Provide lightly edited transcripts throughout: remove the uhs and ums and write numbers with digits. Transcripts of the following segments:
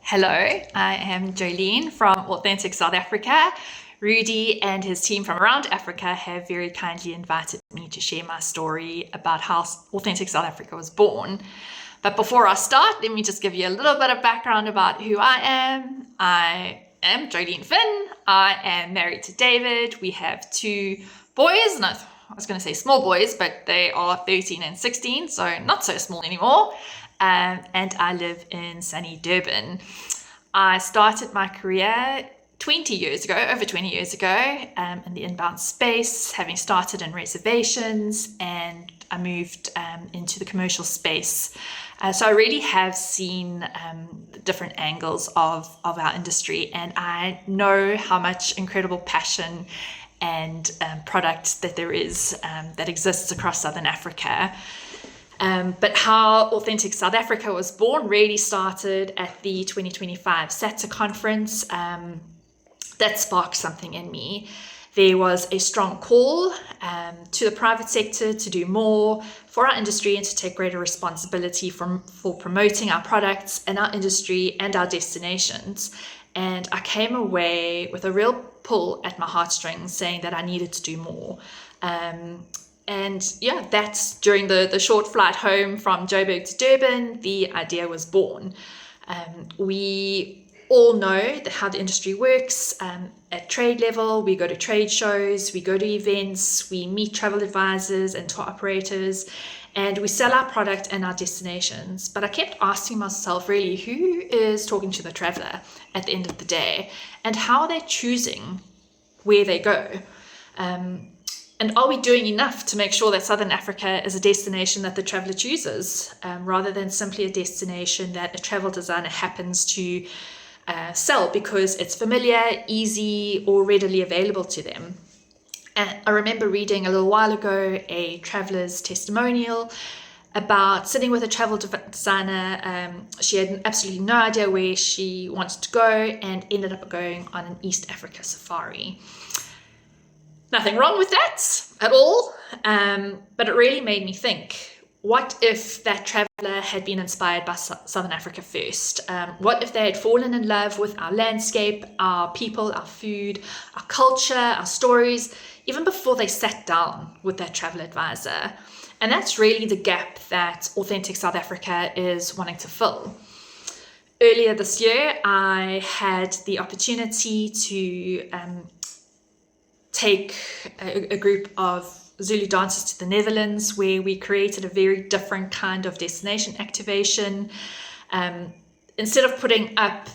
Hello, I am Jolene from Authentic South Africa. Rudy and his team from around Africa have very kindly invited me to share my story about how Authentic South Africa was born. But before I start, let me just give you a little bit of background about who I am. I am Jolene Finn. I am married to David. We have two boys. No, I was going to say small boys, but they are 13 and 16, so not so small anymore. And I live in sunny Durban. I started my career 20 years ago, over 20 years ago, in the inbound space, having started in reservations, and I moved into the commercial space. So I really have seen different angles of our industry, and I know how much incredible passion and product that there is that exists across Southern Africa. But how Authentic South Africa was born really started at the 2025 SATSA conference. That sparked something in me. There was a strong call to the private sector to do more for our industry and to take greater responsibility for promoting our products and our industry and our destinations. And I came away with a real pull at my heartstrings saying that I needed to do more. And yeah, that's during the short flight home from Joburg to Durban, the idea was born. We all know how the industry works. At trade level, we go to trade shows, we go to events, we meet travel advisors and tour operators, and we sell our product and our destinations. But I kept asking myself, really, who is talking to the traveler at the end of the day, and how are they choosing where they go? And are we doing enough to make sure that Southern Africa is a destination that the traveler chooses, rather than simply a destination that a travel designer happens to sell because it's familiar, easy, or readily available to them? And I remember reading a little while ago a traveler's testimonial about sitting with a travel designer. She had absolutely no idea where she wanted to go and ended up going on an East Africa safari. Nothing wrong with that at all, but it really made me think, what if that traveler had been inspired by Southern Africa first? What if they had fallen in love with our landscape, our people, our food, our culture, our stories, even before they sat down with that travel advisor? And that's really the gap that Authentic South Africa is wanting to fill. Earlier this year, I had the opportunity to take a group of Zulu dancers to the Netherlands, where we created a very different kind of destination activation. Instead of putting up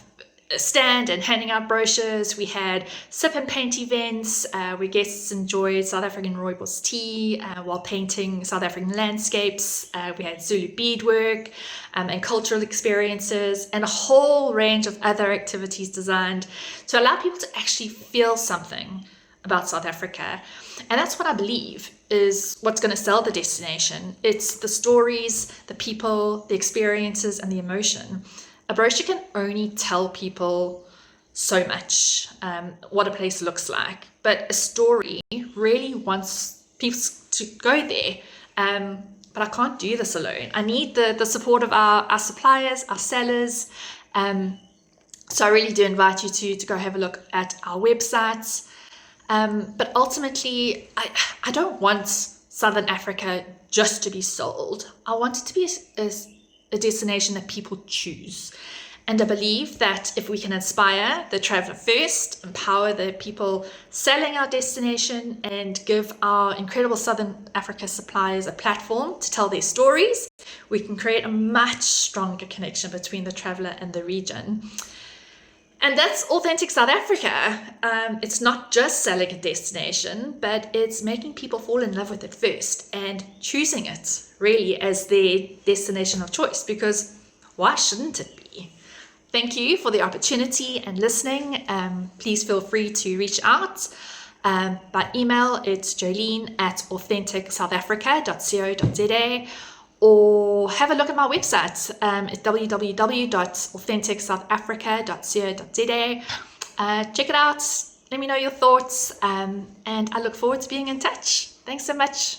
a stand and handing out brochures, we had sip and paint events where guests enjoyed South African rooibos tea while painting South African landscapes. We had Zulu beadwork and cultural experiences, and a whole range of other activities designed to allow people to actually feel something about South Africa. And that's what I believe is what's going to sell the destination. It's the stories, the people, the experiences, and the emotion. A brochure can only tell people so much, what a place looks like, but a story really wants people to go there. But I can't do this alone. I need the support of our suppliers, our sellers. So I really do invite you to go have a look at our website. But ultimately, I don't want Southern Africa just to be sold. I want it to be a destination that people choose. And I believe that if we can inspire the traveler first, empower the people selling our destination, and give our incredible Southern Africa suppliers a platform to tell their stories, we can create a much stronger connection between the traveler and the region. And that's Authentic South Africa. It's not just selling a destination, but it's making people fall in love with it first and choosing it really as their destination of choice, because why shouldn't it be? Thank you for the opportunity and listening. Please feel free to reach out by email. It's jolene@authenticsoutafrica.co.za, or have a look at my website at www.authenticsoutafrica.co.za. Check it out. Let me know your thoughts, and I look forward to being in touch. Thanks so much.